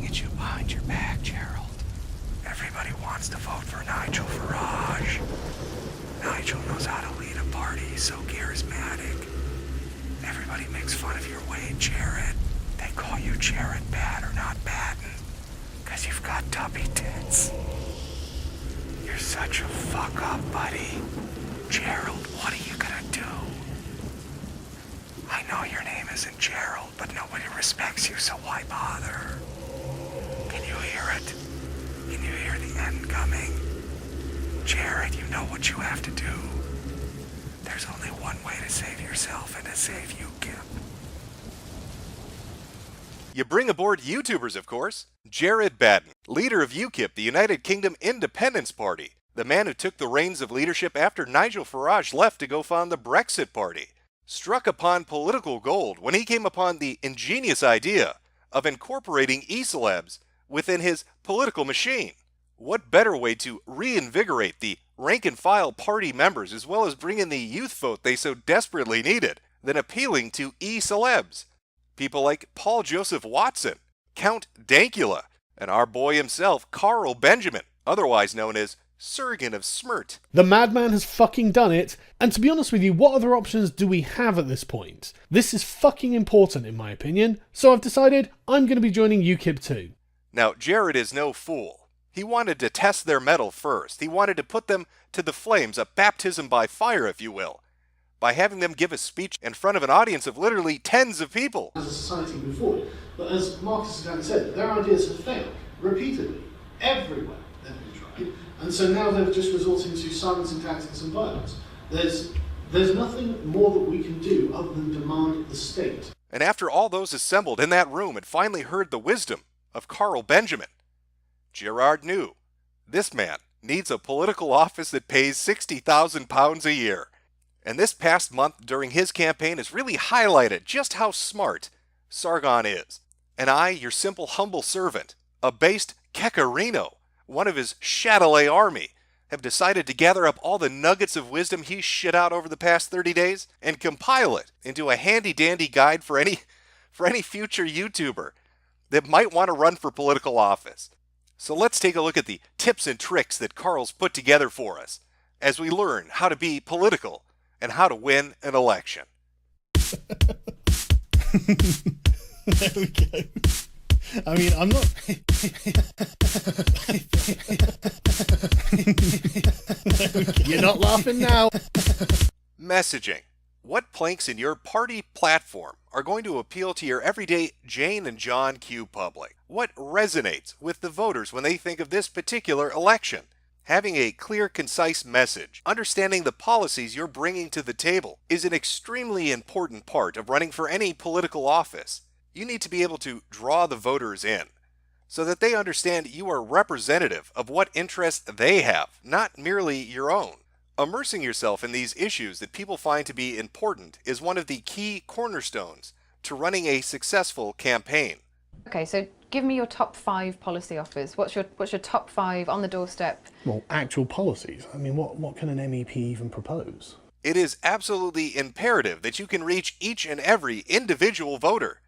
at you behind your back, Gerald. Everybody wants to vote for Nigel Farage. Nigel knows how to lead a party, he's so charismatic. Everybody makes fun of your weight, Jared. They call you Jared Batter, not Batten, 'cause you've got tubby tits. You're such a fuck-up, buddy. Gerald, what are you gonna do? I know your name isn't Gerald, but nobody respects you, so why bother? Can you hear it? Can you hear the end coming? Jared, you know what you have to do. There's only one way to save yourself and to save UKIP. You bring aboard YouTubers, of course. Jared Batten, leader of UKIP, the United Kingdom Independence Party, the man who took the reins of leadership after Nigel Farage left to go found the Brexit Party, struck upon political gold when he came upon the ingenious idea of incorporating e-celebs within his political machine. What better way to reinvigorate the rank-and-file party members as well as bring in the youth vote they so desperately needed than appealing to e-celebs? People like Paul Joseph Watson, Count Dankula, and our boy himself, Carl Benjamin, otherwise known as Sargon of Smirt. The madman has fucking done it, and to be honest with you, what other options do we have at this point? This is fucking important in my opinion, so I've decided I'm going to be joining UKIP too. Now, Jared is no fool. He wanted to test their mettle first. He wanted to put them to the flames, a baptism by fire, if you will, by having them give a speech in front of an audience of literally tens of people. As a society move forward, but as Marcus has said, their ideas have failed repeatedly, everywhere they've been tried, and so now they're just resorting to silencing tactics and violence. There's nothing more that we can do other than demand the state. And after all those assembled in that room had finally heard the wisdom of Carl Benjamin, Gerard knew this man needs a political office that pays £60,000 a year. And this past month during his campaign has really highlighted just how smart Sargon is. And I, your simple humble servant, a based Kekarino, one of his Chatelet army, have decided to gather up all the nuggets of wisdom he shit out over the past 30 days and compile it into a handy-dandy guide for any future YouTuber that might want to run for political office. So let's take a look at the tips and tricks that Carl's put together for us as we learn how to be political and how to win an election. There we go. I mean, I'm not... You're not laughing now. Messaging. What planks in your party platform are going to appeal to your everyday Jane and John Q public? What resonates with the voters when they think of this particular election? Having a clear, concise message, understanding the policies you're bringing to the table is an extremely important part of running for any political office. You need to be able to draw the voters in so that they understand you are representative of what interests they have, not merely your own. Immersing yourself in these issues that people find to be important is one of the key cornerstones to running a successful campaign. Okay, so give me your top 5 policy offers. What's your top 5 on the doorstep? Well, actual policies. I mean, what can an MEP even propose? It is absolutely imperative that you can reach each and every individual voter.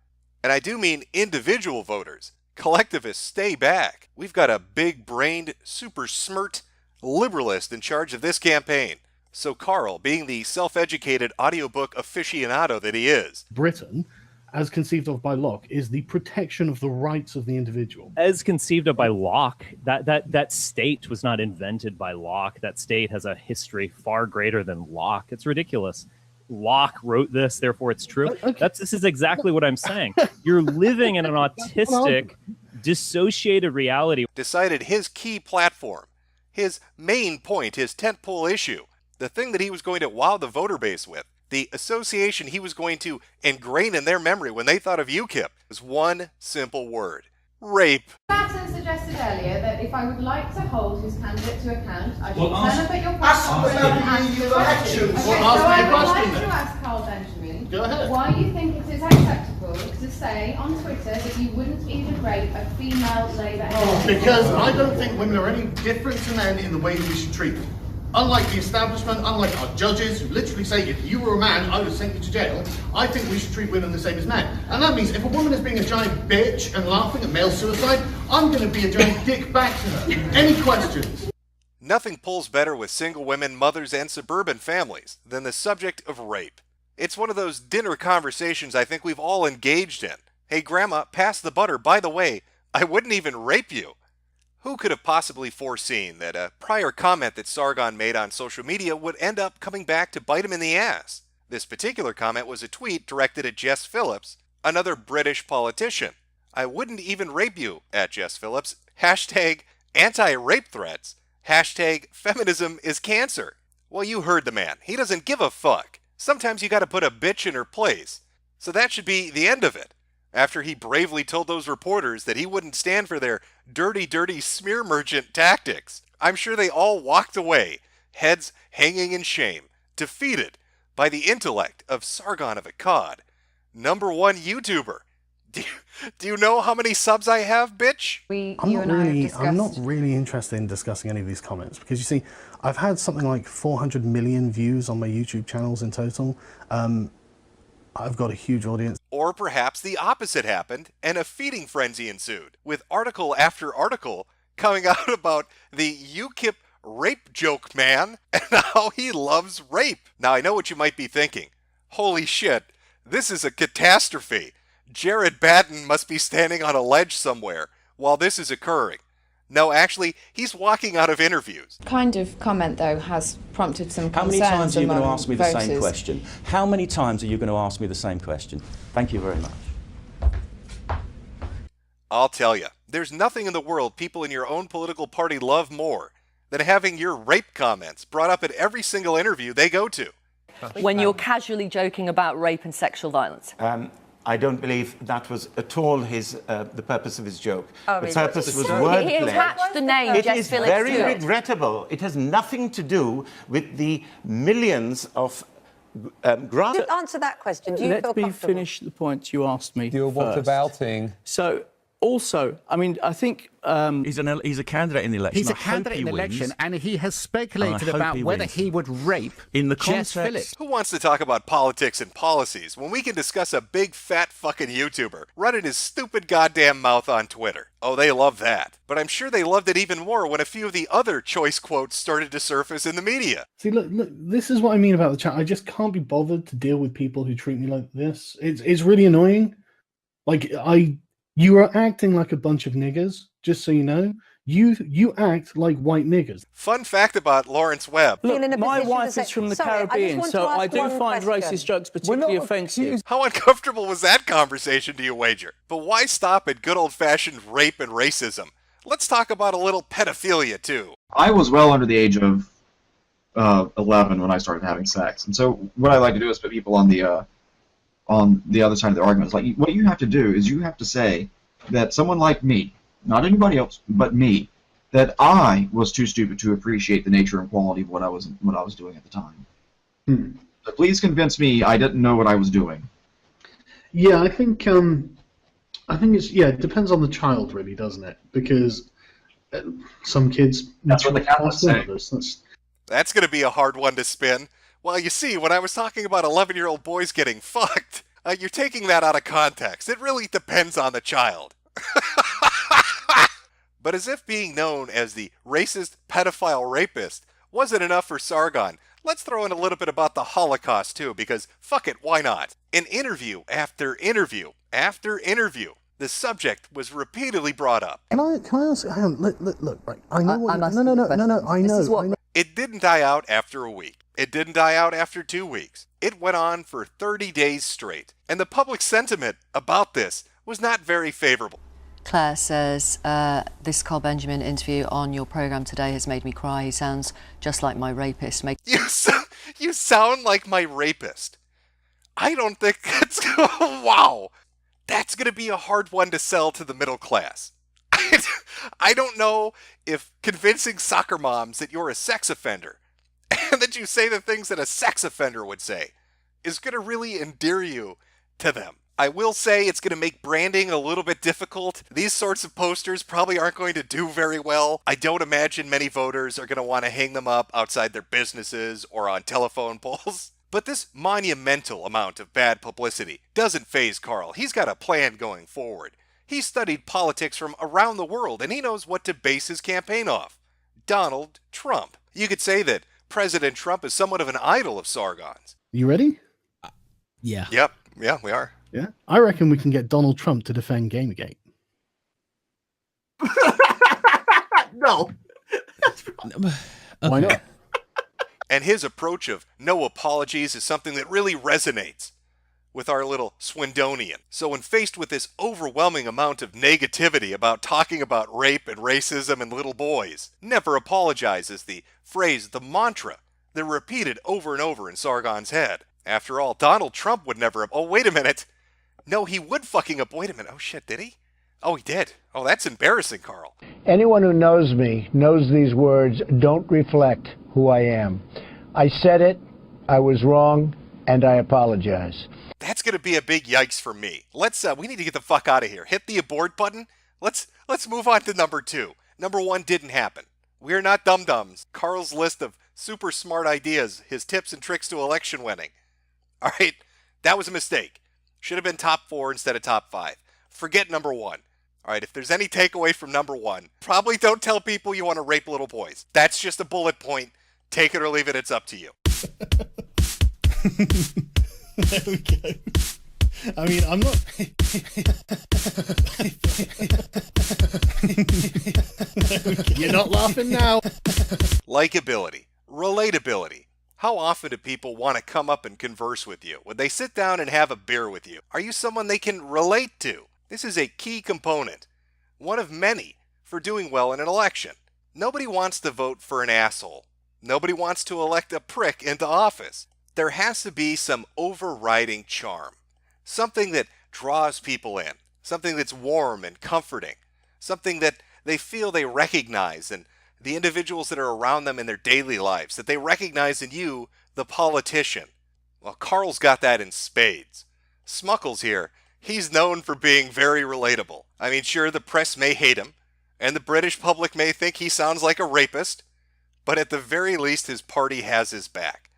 And I do mean individual voters. Collectivists, stay back. We've got a big-brained, super smirt liberalist in charge of this campaign. So Carl, being the self-educated audiobook aficionado that he is, Britain, as conceived of by Locke, is the protection of the rights of the individual. As conceived of by Locke, that state was not invented by Locke. That state has a history far greater than Locke. It's ridiculous. Locke wrote this, therefore it's true. Okay. This is exactly what I'm saying. You're living in an autistic, dissociated reality. decided his key platform, his main point, his tentpole issue, the thing that he was going to wow the voter base with, the association he was going to ingrain in their memory when they thought of UKIP, was one simple word: rape. Patton suggested earlier that if I would like to hold his candidate to account, I should Well, turn up at your ask press them conference about and the ask elections. Okay, Well, so ask me I a would question like to then. ask Carl Benjamin Go ahead. why you think it is acceptable to say on Twitter that you wouldn't even rape a female Labour MP. Because I don't think women are any different to men in the way we should treat them. Unlike the establishment, unlike our judges who literally say if you were a man, I would send you to jail, I think we should treat women the same as men. And that means if a woman is being a giant bitch and laughing at male suicide, I'm going to be a giant dick back to her. Any questions? Nothing pulls better with single women, mothers, and suburban families than the subject of rape. It's one of those dinner conversations I think we've all engaged in. Hey, Grandma, pass the butter. By the way, I wouldn't even rape you. Who could have possibly foreseen that a prior comment that Sargon made on social media would end up coming back to bite him in the ass? This particular comment was a tweet directed at Jess Phillips, another British politician. I wouldn't even rape you, at Jess Phillips. Hashtag anti-rape threats. Hashtag feminism is cancer. Well, you heard the man. He doesn't give a fuck. Sometimes you gotta put a bitch in her place. So that should be the end of it. After he bravely told those reporters that he wouldn't stand for their dirty, dirty smear merchant tactics, I'm sure they all walked away, heads hanging in shame, defeated by the intellect of Sargon of Akkad, #1 YouTuber. Do you know how many subs I have, bitch? I'm not really interested in discussing any of these comments because, you see, I've had something like 400 million views on my YouTube channels in total. I've got a huge audience. Or perhaps the opposite happened and a feeding frenzy ensued, with article after article coming out about the UKIP rape joke man and how he loves rape. Now, I know what you might be thinking. Holy shit, this is a catastrophe. Jared Batten must be standing on a ledge somewhere while this is occurring. No, actually, he's walking out of interviews. Kind of comment, though, has prompted some How concerns. many times are you going to ask me the voters. same question? How many times are you going to ask me the same question? Thank you very much. I'll tell you, there's nothing in the world people in your own political party love more than having your rape comments brought up at every single interview they go to. When you're casually joking about rape and sexual violence? I don't believe that was at all the purpose of his joke. Oh, the purpose was wordplay. He attached the name It Jess is Phillips very to it. regrettable. It has nothing to do with the millions of grants. Just answer that question. Do you Let feel me comfortable? finish the point you asked me. Your whatabouting. So, also, I mean, I think he's a candidate in the election. He's a candidate in the election, and he has speculated about whether he would rape in the Jess context. Phillips. Who wants to talk about politics and policies when we can discuss a big fat fucking YouTuber running his stupid goddamn mouth on Twitter? Oh, they love that. But I'm sure they loved it even more when a few of the other choice quotes started to surface in the media. See, look, this is what I mean about the chat. I just can't be bothered to deal with people who treat me like this. It's really annoying. Like, you are acting like a bunch of niggers, just so you know. You act like white niggers. Fun fact about Lawrence Webb. Look, my wife is from the Caribbean, so I do find racist jokes particularly offensive. How uncomfortable was that conversation, do you wager? But why stop at good old-fashioned rape and racism? Let's talk about a little pedophilia, too. I was well under the age of 11 when I started having sex, and so what I like to do is put people on the other side of the argument. It's like, what you have to do is you have to say that someone like me, not anybody else, but me, that I was too stupid to appreciate the nature and quality of what I was doing at the time. So please convince me I didn't know what I was doing. Yeah, I think it's it depends on the child, really, doesn't it? Because some kids. That's what the Catholics say. That's going to be a hard one to spin. Well, you see, when I was talking about 11-year-old boys getting fucked, you're taking that out of context. It really depends on the child. But as if being known as the racist pedophile rapist wasn't enough for Sargon, let's throw in a little bit about the Holocaust too, because fuck it, why not? In interview after interview after interview, the subject was repeatedly brought up. Can I ask? Hang on, look, right. I know what. No. I know. It didn't die out after a week. It didn't die out after 2 weeks. It went on for 30 days straight. And the public sentiment about this was not very favorable. Claire says, this Carl Benjamin interview on your programme today has made me cry. He sounds just like my rapist. You sound like my rapist. I don't think that's... Wow! That's going to be a hard one to sell to the middle class. I don't know if convincing soccer moms that you're a sex offender and that you say the things that a sex offender would say is going to really endear you to them. I will say it's going to make branding a little bit difficult. These sorts of posters probably aren't going to do very well. I don't imagine many voters are going to want to hang them up outside their businesses or on telephone poles. But this monumental amount of bad publicity doesn't faze Carl. He's got a plan going forward. He studied politics from around the world, and he knows what to base his campaign off. Donald Trump. You could say that President Trump is somewhat of an idol of Sargons. You ready? Yeah. Yep. Yeah, we are. Yeah. I reckon we can get Donald Trump to defend Gamergate. No. Why not? And his approach of no apologies is something that really resonates with our little Swindonian. So when faced with this overwhelming amount of negativity about talking about rape and racism and little boys, never apologize is the phrase, the mantra, they're repeated over and over in Sargon's head. After all, Donald Trump would never... Oh, wait a minute. No, he would fucking... Wait a minute. Oh, shit, did he? Oh, he did. Oh, that's embarrassing, Carl. Anyone who knows me knows these words don't reflect who I am. I said it, I was wrong, and I apologize. That's going to be a big yikes for me. We need to get the fuck out of here. Hit the abort button. Let's move on to number 2. Number 1 didn't happen. We're not dum-dums. Carl's list of super smart ideas, his tips and tricks to election winning. All right, that was a mistake. Should have been top 4 instead of top 5. Forget number 1. All right, if there's any takeaway from number 1, probably don't tell people you want to rape little boys. That's just a bullet point. Take it or leave it, it's up to you. There we go. I mean, I'm not... You're not laughing now. Likability. Relatability. How often do people want to come up and converse with you? Would they sit down and have a beer with you? Are you someone they can relate to? This is a key component, one of many, for doing well in an election. Nobody wants to vote for an asshole. Nobody wants to elect a prick into office. There has to be some overriding charm, something that draws people in, something that's warm and comforting, something that they feel they recognize in the individuals that are around them in their daily lives, that they recognize in you, the politician. Well, Carl's got that in spades. Smuckles here, he's known for being very relatable. I mean, sure, the press may hate him, and the British public may think he sounds like a rapist, but at the very least his party has his back.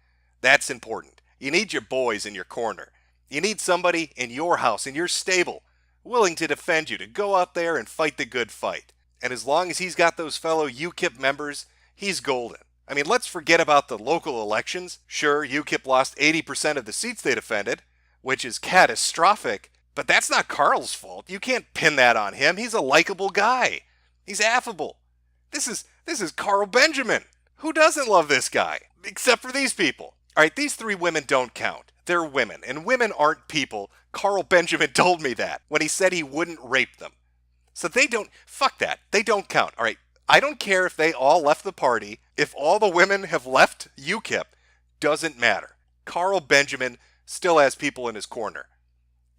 That's important. You need your boys in your corner. You need somebody in your house, in your stable, willing to defend you, to go out there and fight the good fight. And as long as he's got those fellow UKIP members, he's golden. I mean, let's forget about the local elections. Sure, UKIP lost 80% of the seats they defended, which is catastrophic, but that's not Carl's fault. You can't pin that on him. He's a likable guy. He's affable. This is Carl Benjamin. Who doesn't love this guy? Except for these people. All right, these 3 women don't count. They're women, and women aren't people. Carl Benjamin told me that when he said he wouldn't rape them. So they don't, fuck that. They don't count. All right, I don't care if they all left the party. If all the women have left UKIP, doesn't matter. Carl Benjamin still has people in his corner.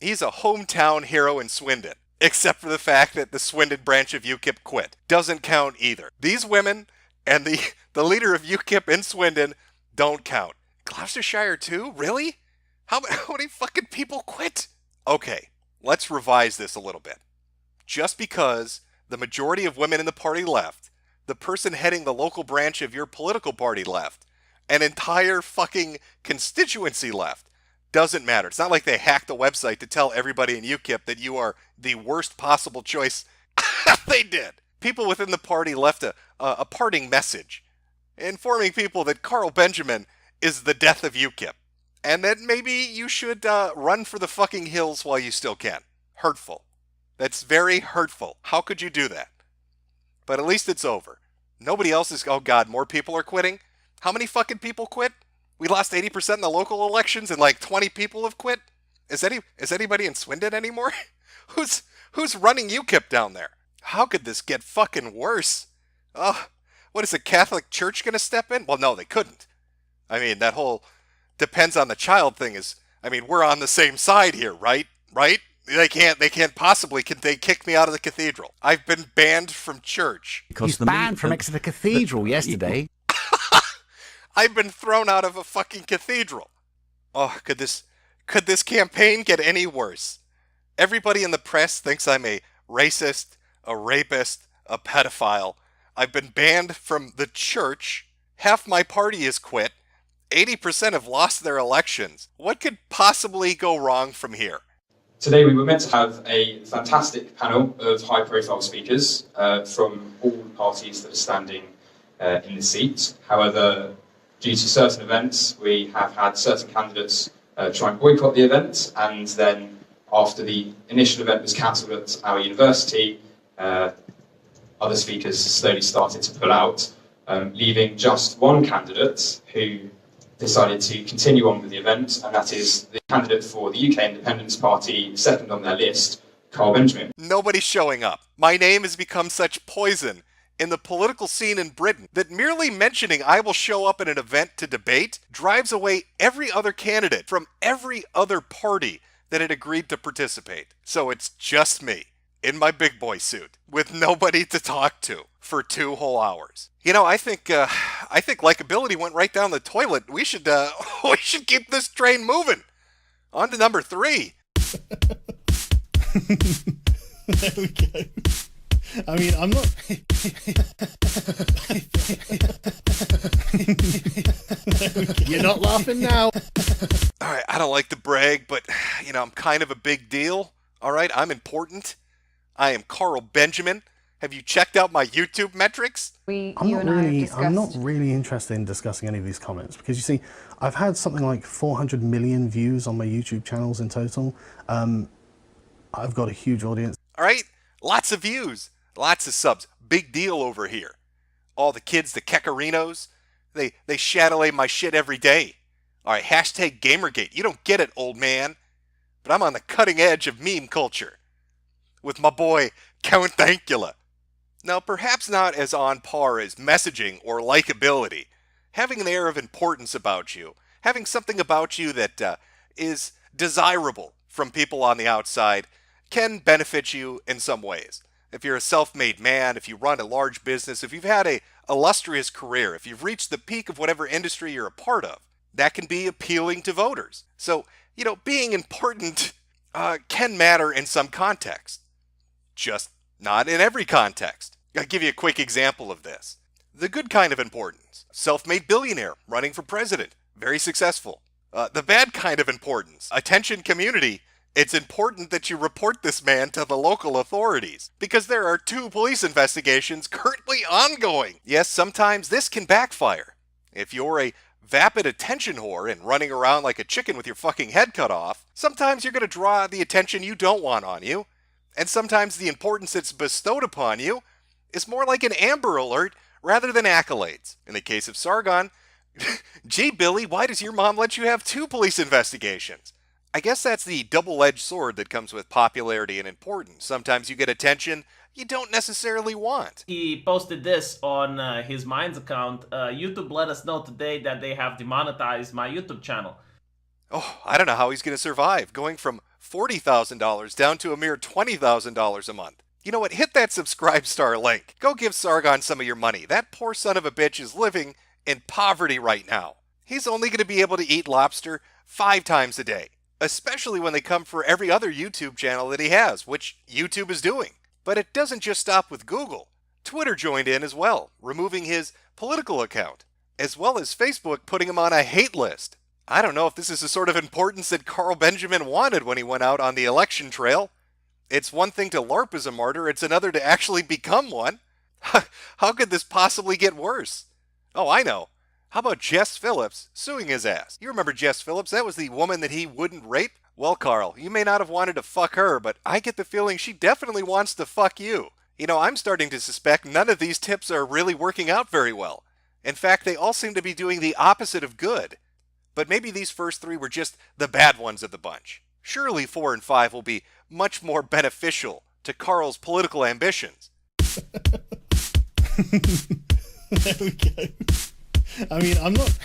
He's a hometown hero in Swindon, except for the fact that the Swindon branch of UKIP quit. Doesn't count either. These women and the leader of UKIP in Swindon don't count. Gloucestershire too? Really? How many fucking people quit? Okay, let's revise this a little bit. Just because the majority of women in the party left, the person heading the local branch of your political party left, an entire fucking constituency left, doesn't matter. It's not like they hacked the website to tell everybody in UKIP that you are the worst possible choice. They did. People within the party left a parting message informing people that Carl Benjamin is the death of UKIP, and that maybe you should run for the fucking hills while you still can. Hurtful. That's very hurtful. How could you do that? But at least it's over. Nobody else is... Oh God, more people are quitting? How many fucking people quit? We lost 80% in the local elections and like 20 people have quit? Is anybody in Swindon anymore? Who's running UKIP down there? How could this get fucking worse? Oh, what is the Catholic Church going to step in? Well, no, they couldn't. I mean, that whole depends on the child thing is... I mean, we're on the same side here, right? Right? They can't possibly, can they kick me out of the cathedral? I've been banned from church. He's banned from Exeter Cathedral yesterday. I've been thrown out of a fucking cathedral. Oh, could this campaign get any worse? Everybody in the press thinks I'm a racist, a rapist, a pedophile. I've been banned from the church. Half my party is quit. 80% have lost their elections. What could possibly go wrong from here? Today we were meant to have a fantastic panel of high-profile speakers from all parties that are standing in the seat. However, due to certain events, we have had certain candidates try and boycott the event, and then after the initial event was cancelled at our university, other speakers slowly started to pull out, leaving just one candidate who decided to continue on with the event, and that is the candidate for the UK Independence Party, second on their list, Carl Benjamin. Nobody's showing up. My name has become such poison in the political scene in Britain that merely mentioning I will show up at an event to debate drives away every other candidate from every other party that had agreed to participate. So it's just me in my big boy suit with nobody to talk to for 2 whole hours. You know, I think likability went right down the toilet. We should keep this train moving. On to number 3. There we go. I mean, I'm not. You're not laughing now. All right, I don't like to brag, but you know, I'm kind of a big deal. All right, I'm important. I am Carl Benjamin. Have you checked out my YouTube metrics? I'm not really interested in discussing any of these comments because you see, I've had something like 400 million views on my YouTube channels in total. I've got a huge audience. All right, lots of views, lots of subs. Big deal over here. All the kids, the Kekarinos, they Chatelet my shit every day. All right, hashtag Gamergate. You don't get it, old man. But I'm on the cutting edge of meme culture with my boy Count Dankula. Now, perhaps not as on par as messaging or likability. Having an air of importance about you, having something about you that is desirable from people on the outside can benefit you in some ways. If you're a self-made man, if you run a large business, if you've had a illustrious career, if you've reached the peak of whatever industry you're a part of, that can be appealing to voters. So, you know, being important can matter in some context. Just not in every context. I'll give you a quick example of this. The good kind of importance. Self-made billionaire running for president. Very successful. The bad kind of importance. Attention community. It's important that you report this man to the local authorities because there are 2 police investigations currently ongoing. Yes, sometimes this can backfire. If you're a vapid attention whore and running around like a chicken with your fucking head cut off, sometimes you're going to draw the attention you don't want on you. And sometimes the importance that's bestowed upon you is more like an Amber Alert rather than accolades. In the case of Sargon, gee, Billy, why does your mom let you have 2 police investigations? I guess that's the double-edged sword that comes with popularity and importance. Sometimes you get attention you don't necessarily want. He posted this on his Minds account. YouTube let us know today that they have demonetized my YouTube channel. Oh, I don't know how he's going to survive, going from $40,000 down to a mere $20,000 a month. You know what? Hit that subscribe star link. Go give Sargon some of your money. That poor son of a bitch is living in poverty right now. He's only going to be able to eat lobster 5 times a day, especially when they come for every other YouTube channel that he has, which YouTube is doing. But it doesn't just stop with Google. Twitter joined in as well, removing his political account, as well as Facebook putting him on a hate list. I don't know if this is the sort of importance that Carl Benjamin wanted when he went out on the election trail. It's one thing to LARP as a martyr, it's another to actually become one. How could this possibly get worse? Oh, I know. How about Jess Phillips suing his ass? You remember Jess Phillips? That was the woman that he wouldn't rape? Well, Carl, you may not have wanted to fuck her, but I get the feeling she definitely wants to fuck you. You know, I'm starting to suspect none of these tips are really working out very well. In fact, they all seem to be doing the opposite of good. But maybe these first 3 were just the bad ones of the bunch. Surely 4 and 5 will be much more beneficial to Carl's political ambitions. There we go. I mean, I'm not.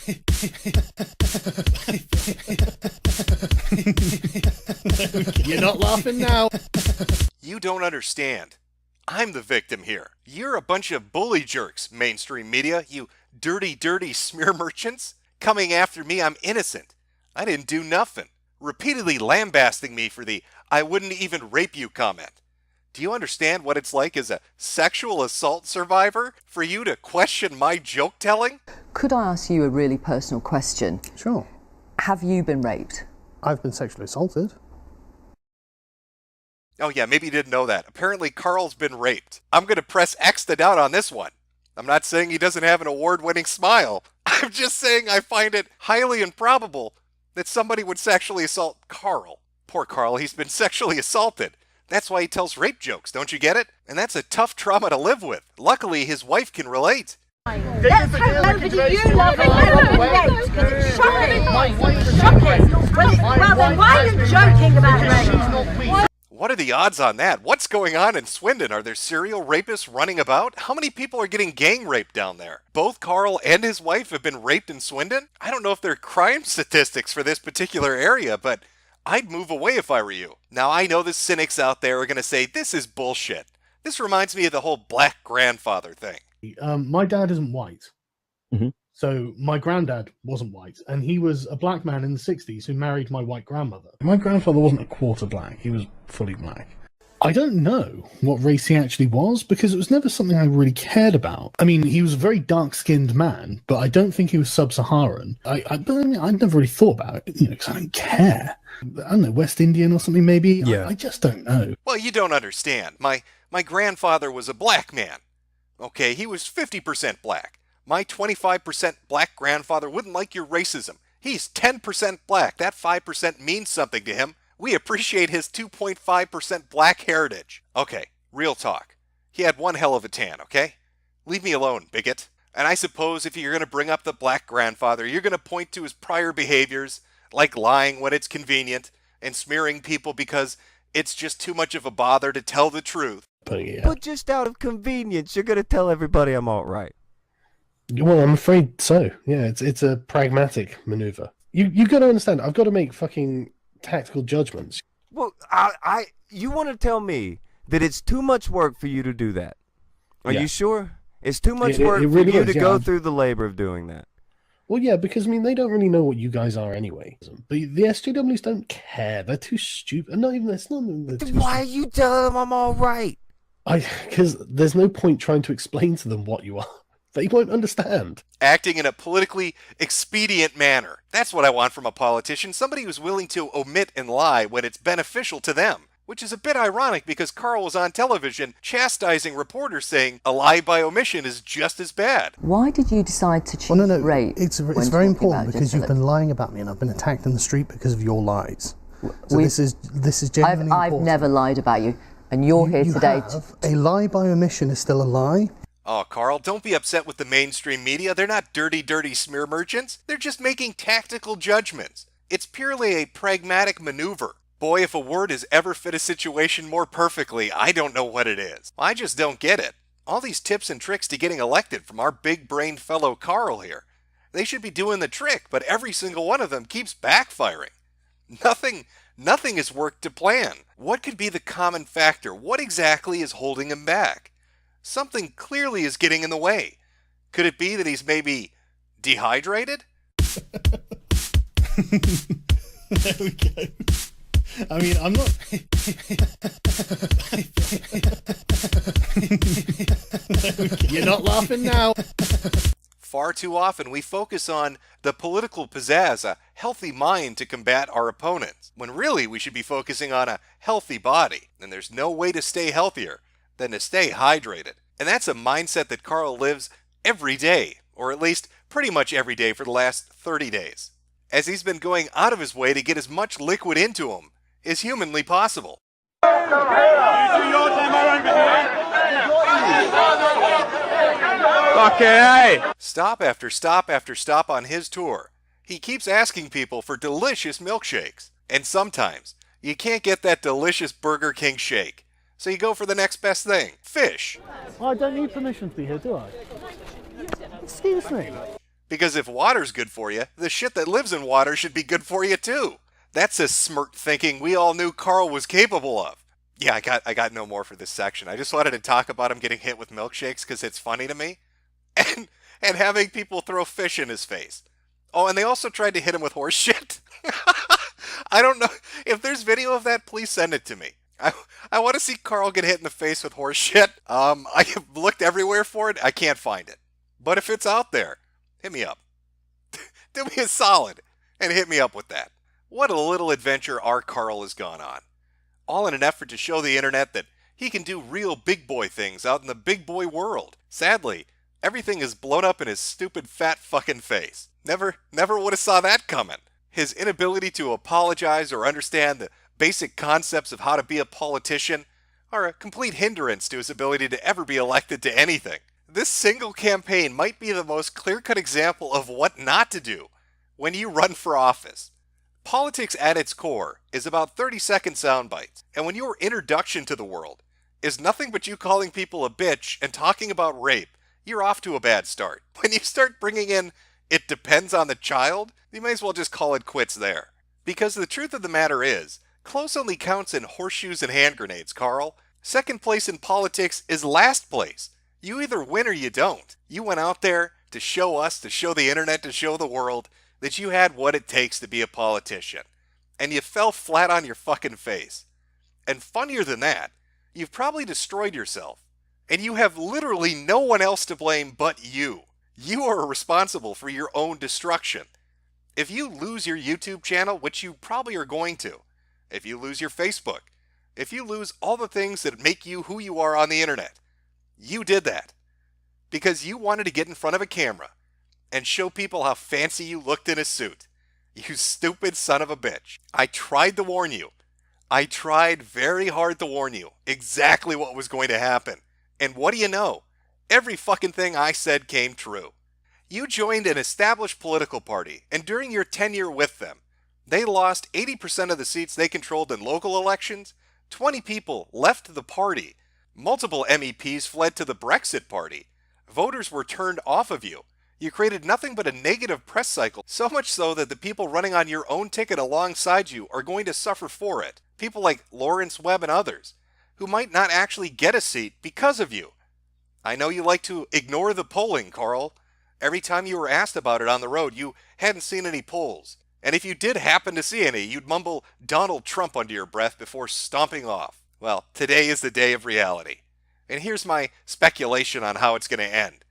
You're not laughing now. You don't understand. I'm the victim here. You're a bunch of bully jerks, mainstream media, you dirty, dirty smear merchants. Coming after me, I'm innocent. I didn't do nothing. Repeatedly lambasting me for the "I wouldn't even rape you" comment. Do you understand what it's like as a sexual assault survivor for you to question my joke telling? Could I ask you a really personal question? Sure. Have you been raped? I've been sexually assaulted. Oh yeah, maybe you didn't know that. Apparently Carl's been raped. I'm going to press X to doubt on this one. I'm not saying he doesn't have an award-winning smile. I'm just saying I find it highly improbable that somebody would sexually assault Carl. Poor Carl, he's been sexually assaulted. That's why he tells rape jokes, don't you get it? And that's a tough trauma to live with. Luckily, his wife can relate. Let's hope nobody you love has ever been raped, because it's shocking. Shocking. Well then, why are you joking about rape? What are the odds on that? What's going on in Swindon? Are there serial rapists running about? How many people are getting gang raped down there? Both Carl and his wife have been raped in Swindon? I don't know if there are crime statistics for this particular area, but I'd move away if I were you. Now, I know the cynics out there are going to say, this is bullshit. This reminds me of the whole black grandfather thing. My dad isn't white. Mm-hmm. So my granddad wasn't white, and he was a black man in the 60s who married my white grandmother. My grandfather wasn't a quarter black, he was fully black. I don't know what race he actually was, because it was never something I really cared about. I mean, he was a very dark-skinned man, but I don't think he was sub-Saharan. I never really thought about it, because I don't care. I don't know, West Indian or something maybe? Yeah. I just don't know. Well, you don't understand. My grandfather was a black man. Okay, he was 50% black. My 25% black grandfather wouldn't like your racism. He's 10% black. That 5% means something to him. We appreciate his 2.5% black heritage. Okay, real talk. He had one hell of a tan, okay? Leave me alone, bigot. And I suppose if you're going to bring up the black grandfather, you're going to point to his prior behaviors, like lying when it's convenient, and smearing people because it's just too much of a bother to tell the truth. But just out of convenience, you're going to tell everybody I'm all right. Well, I'm afraid so. Yeah, it's a pragmatic maneuver. You got to understand, I've got to make fucking tactical judgments. Well, you want to tell me that it's too much work for you to do that? Are you sure? It's too much work it really for you is, to go through the labor of doing that. Well, yeah, because, I mean, they don't really know what you guys are anyway. But the SJWs don't care. They're too stupid. Not even, it's not... Why are you telling them I'm all right? Because there's no point trying to explain to them what you are. They won't understand. Acting in a politically expedient manner. That's what I want from a politician. Somebody who's willing to omit and lie when it's beneficial to them. Which is a bit ironic because Carl was on television chastising reporters saying a lie by omission is just as bad. Why did you decide to choose rape? It's very important because you've been lying about me and I've been attacked in the street because of your lies. So this is genuinely important. I've never lied about you, and you're here today. A lie by omission is still a lie. Oh, Carl, don't be upset with the mainstream media. They're not dirty, dirty smear merchants. They're just making tactical judgments. It's purely a pragmatic maneuver. Boy, if a word has ever fit a situation more perfectly, I don't know what it is. I just don't get it. All these tips and tricks to getting elected from our big-brained fellow Carl here. They should be doing the trick, but every single one of them keeps backfiring. Nothing has worked to plan. What could be the common factor? What exactly is holding him back? Something clearly is getting in the way. Could it be that he's maybe dehydrated? There we go. I mean, I'm not... You're not laughing now. Far too often we focus on the political pizzazz, a healthy mind to combat our opponents, when really we should be focusing on a healthy body. And there's no way to stay healthier than to stay hydrated. And that's a mindset that Carl lives every day, or at least pretty much every day for the last 30 days, as he's been going out of his way to get as much liquid into him as humanly possible. Stop after stop after stop on his tour. He keeps asking people for delicious milkshakes, and sometimes you can't get that delicious Burger King shake. So you go for the next best thing, fish. I don't need permission to be here, do I? Excuse me. Because if water's good for you, the shit that lives in water should be good for you too. That's a smirk thinking we all knew Carl was capable of. Yeah, I got no more for this section. I just wanted to talk about him getting hit with milkshakes because it's funny to me. And having people throw fish in his face. Oh, and they also tried to hit him with horse shit. I don't know. If there's video of that, please send it to me. I want to see Carl get hit in the face with horse shit. I have looked everywhere for it. I can't find it. But if it's out there, hit me up. Do me a solid and hit me up with that. What a little adventure our Carl has gone on. All in an effort to show the internet that he can do real big boy things out in the big boy world. Sadly, everything is blown up in his stupid fat fucking face. Never would have saw that coming. His inability to apologize or understand the basic concepts of how to be a politician are a complete hindrance to his ability to ever be elected to anything. This single campaign might be the most clear-cut example of what not to do when you run for office. Politics at its core is about 30-second sound bites, and when your introduction to the world is nothing but you calling people a bitch and talking about rape, you're off to a bad start. When you start bringing in "it depends on the child," you may as well just call it quits there. Because the truth of the matter is, close only counts in horseshoes and hand grenades, Carl. Second place in politics is last place. You either win or you don't. You went out there to show us, to show the internet, to show the world that you had what it takes to be a politician. And you fell flat on your fucking face. And funnier than that, you've probably destroyed yourself. And you have literally no one else to blame but you. You are responsible for your own destruction. If you lose your YouTube channel, which you probably are going to, if you lose your Facebook, if you lose all the things that make you who you are on the internet, you did that because you wanted to get in front of a camera and show people how fancy you looked in a suit. You stupid son of a bitch. I tried to warn you. I tried very hard to warn you exactly what was going to happen. And what do you know? Every fucking thing I said came true. You joined an established political party, and during your tenure with them, they lost 80% of the seats they controlled in local elections. 20 people left the party. Multiple MEPs fled to the Brexit party. Voters were turned off of you. You created nothing but a negative press cycle, so much so that the people running on your own ticket alongside you are going to suffer for it. People like Lawrence Webb and others, who might not actually get a seat because of you. I know you like to ignore the polling, Carl. Every time you were asked about it on the road, you hadn't seen any polls. And if you did happen to see any, you'd mumble Donald Trump under your breath before stomping off. Well, today is the day of reality. And here's my speculation on how it's going to end.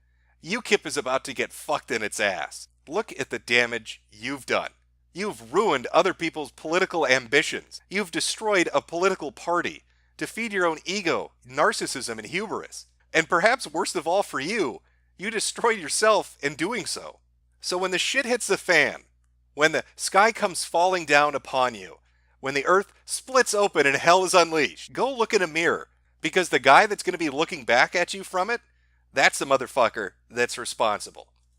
UKIP is about to get fucked in its ass. Look at the damage you've done. You've ruined other people's political ambitions. You've destroyed a political party to feed your own ego, narcissism, and hubris. And perhaps worst of all for you, you destroyed yourself in doing so. So when the shit hits the fan, when the sky comes falling down upon you, when the earth splits open and hell is unleashed, go look in a mirror, because the guy that's going to be looking back at you from it, that's the motherfucker that's responsible.